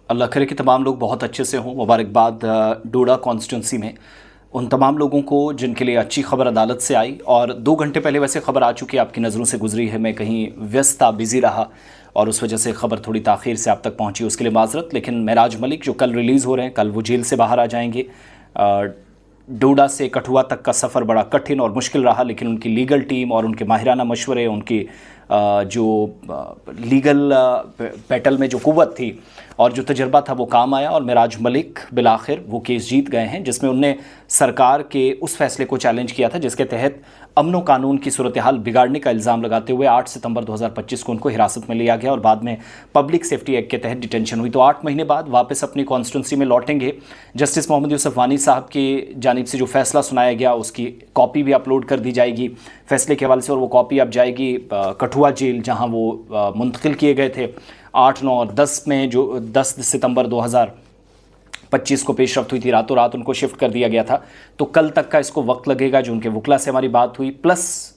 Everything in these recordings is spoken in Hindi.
अल्लाह करे कि तमाम लोग बहुत अच्छे से हों। मुबारकबाद डोडा कॉन्स्टिट्यूंसी में उन तमाम लोगों को जिनके लिए अच्छी खबर अदालत से आई, और 2 घंटे पहले वैसे खबर आ चुकी है, आपकी नज़रों से गुजरी है। मैं कहीं व्यस्त था, बिज़ी रहा और उस वजह से खबर थोड़ी ताख़ीर से आप तक पहुंची, उसके लिए माजरत। लेकिन मेराज मलिक जो कल रिलीज़ हो रहे हैं, कल वो जेल से बाहर आ जाएंगे। डोडा से कठुआ तक का सफ़र बड़ा कठिन और मुश्किल रहा, लेकिन उनकी लीगल टीम और उनके माहिराना मशवरे, उनकी जो लीगल बैटल में जो कुव्वत थी और जो तजर्बा था वो काम आया, और मेराज मलिक बिलाखिर वो केस जीत गए हैं जिसमें उनने सरकार के उस फैसले को चैलेंज किया था जिसके तहत अमन कानून की सूरत हाल बिगाड़ने का इल्ज़ाम लगाते हुए 8 सितंबर 2025 को उनको हिरासत में लिया गया और बाद में पब्लिक सेफ्टी एक्ट के तहत डिटेंशन हुई। तो 8 महीने बाद वापस अपनी कॉन्स्टिट्यूंसी में लौटेंगे। जस्टिस मोहम्मद यूसुफ वानी साहब की जानिब से जो फैसला सुनाया गया उसकी कॉपी भी अपलोड कर दी जाएगी फैसले के हवाले से, और वो कॉपी अब जाएगी कठुआ जेल जहाँ वो मुंतकिल किए गए थे 8, 9 और 10 में, जो 10 सितंबर 2025 को पेशरफ्त हुई थी। रातों रात उनको शिफ्ट कर दिया गया था। तो कल तक का इसको वक्त लगेगा। जो उनके वकला से हमारी बात हुई, प्लस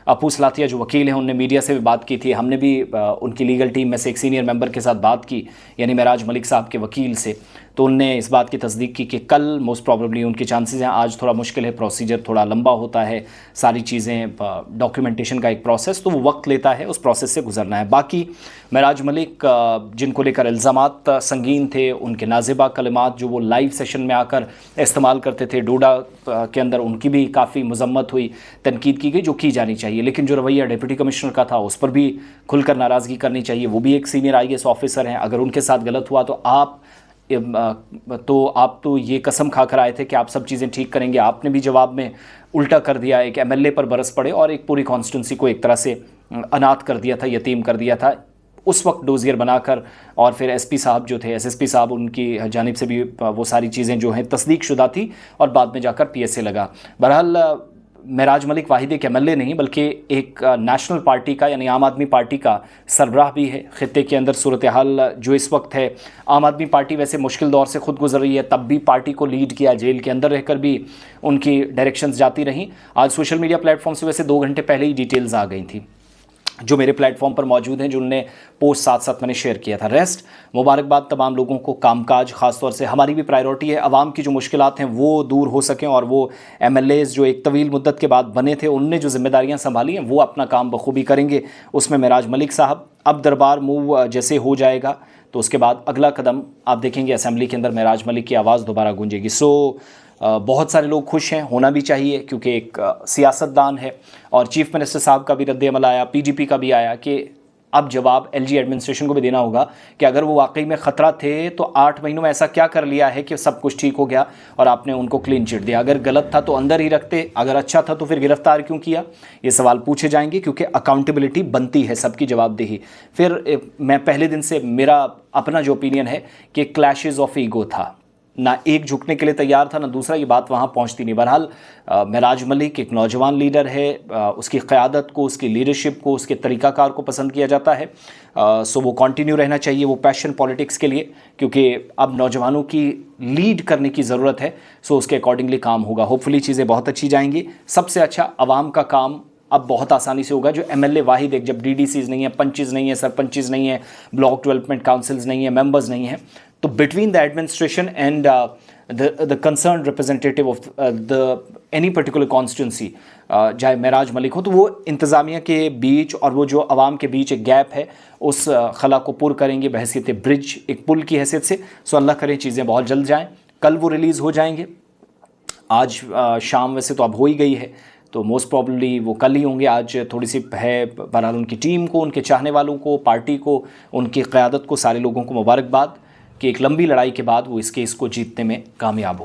अपू सलातिया जो वकील हैं, उनने मीडिया से भी बात की थी। हमने भी उनकी लीगल टीम में से एक सीनियर मेंबर के साथ बात की, यानी मेराज मलिक साहब के वकील से। तो उनने इस बात की तस्दीक की कि कल मोस्ट प्रॉबेबली उनके चांसेस हैं। आज थोड़ा मुश्किल है, प्रोसीजर थोड़ा लंबा होता है, सारी चीज़ें डॉक्यूमेंटेशन का एक प्रोसेस, तो वो वक्त लेता है, उस प्रोसेस से गुजरना है। बाकी मेराज मलिक जिनको लेकर इल्ज़ामात संगीन थे, उनके नाज़िबा कलिमात जो वो लाइव सेशन में आकर इस्तेमाल करते थे डोडा के अंदर, उनकी भी काफ़ी मजम्मत हुई, तनकीद की गई, जो की जानी चाहिए। लेकिन जो रवैया डिप्टी कमिश्नर का था उस पर भी खुलकर नाराज़गी करनी चाहिए। वो भी एक सीनियर IAS ऑफिसर हैं। अगर उनके साथ गलत हुआ तो आप तो ये कसम खा कर आए थे कि आप सब चीज़ें ठीक करेंगे। आपने भी जवाब में उल्टा कर दिया, एक MLA पर बरस पड़े और एक पूरी कॉन्स्टिट्यूंसी को एक तरह से अनाथ कर दिया था, यतीम कर दिया था उस वक्त डोजियर बनाकर। और फिर SP साहब जो थे, SSP साहब, उनकी जानिब से भी वो सारी चीज़ें जो हैं तस्दीक शुदा थी और बाद में जाकर PSA लगा। बहरहाल मेराज मलिक वाहिद एक MLA नहीं बल्कि एक नेशनल पार्टी का यानी आम आदमी पार्टी का सरबराह भी है। खित्ते के अंदर सूरत हाल जो इस वक्त है, आम आदमी पार्टी वैसे मुश्किल दौर से खुद गुजर रही है, तब भी पार्टी को लीड किया, जेल के अंदर रहकर भी उनकी डायरेक्शंस जाती रहीं। आज सोशल मीडिया प्लेटफॉर्म से वैसे 2 घंटे पहले ही डिटेल्स आ गई थी जो मेरे प्लेटफॉर्म पर मौजूद हैं, जो उनने पोस्ट साथ साथ मैंने शेयर किया था। रेस्ट मुबारकबाद तमाम लोगों को। कामकाज ख़ासतौर से हमारी भी प्रायोरिटी है, आवाम की जो मुश्किलात हैं वो दूर हो सकें, और वो MLAs जो एक तवील मुद्दत के बाद बने थे, उनने जो जिम्मेदारियां संभाली हैं वो अपना काम बखूबी करेंगे। उसमें मेराज मलिक साहब, अब दरबार मूव जैसे हो जाएगा तो उसके बाद अगला कदम आप देखेंगे असेंबली के अंदर मेराज मलिक की आवाज़ दोबारा गूंजेगी। बहुत सारे लोग खुश हैं, होना भी चाहिए, क्योंकि एक सियासतदान है। और चीफ मिनिस्टर साहब का भी रद्द-ए-अमल आया, PDP का भी आया कि अब जवाब LG एडमिनिस्ट्रेशन को भी देना होगा कि अगर वो वाकई में ख़तरा थे तो 8 महीनों में ऐसा क्या कर लिया है कि सब कुछ ठीक हो गया और आपने उनको क्लीन चिट दिया। अगर गलत था तो अंदर ही रखते, अगर अच्छा था तो फिर गिरफ्तार क्यों किया? ये सवाल पूछे जाएंगे, क्योंकि अकाउंटेबिलिटी बनती है, सबकी जवाबदेही। फिर मैं पहले दिन से मेरा अपना जो ओपिनियन है कि क्लैशेस ऑफ ईगो था, ना एक झुकने के लिए तैयार था ना दूसरा, ये बात वहाँ पहुँचती नहीं। बहरहाल मेराज मलिक एक नौजवान लीडर है, उसकी क़यादत को, उसकी लीडरशिप को, उसके तरीक़ाकार को पसंद किया जाता है। सो वो कंटिन्यू रहना चाहिए, वो पैशन पॉलिटिक्स के लिए, क्योंकि अब नौजवानों की लीड करने की ज़रूरत है। सो उसके अकॉर्डिंगली काम होगा। होपफुली चीज़ें बहुत अच्छी जाएंगी। सबसे अच्छा आवाम का काम अब बहुत आसानी से होगा। जो MLA वाहिद एक, जब DDCs नहीं है, पंचेज़ नहीं है, सरपंचेज़ नहीं है, ब्लॉक डेवलपमेंट काउंसिल्स नहीं है, मेंबर्स नहीं है, तो between the administration and the concern representative of the any particular constituency, चाहे मेराज मलिक हो, तो वो इंतज़ामिया के बीच और वो जो आवाम के बीच एक गैप है उस खला को पुर करेंगे बहैसियत ब्रिज, एक पुल की हैसियत से। सो अल्लाह करे चीज़ें बहुत जल्द जाएँ। कल वो रिलीज़ हो जाएंगे। आज शाम वैसे तो अब हो ही गई है, तो मोस्ट प्रॉब्ली वो कल ही होंगे। आज थोड़ी सी है, बहरहाल उनकी टीम को, उनके चाहने वालों को, पार्टी को, उनकी क़यादत को, सारे लोगों को मुबारकबाद कि एक लंबी लड़ाई के बाद वो इस केस को जीतने में कामयाब हो।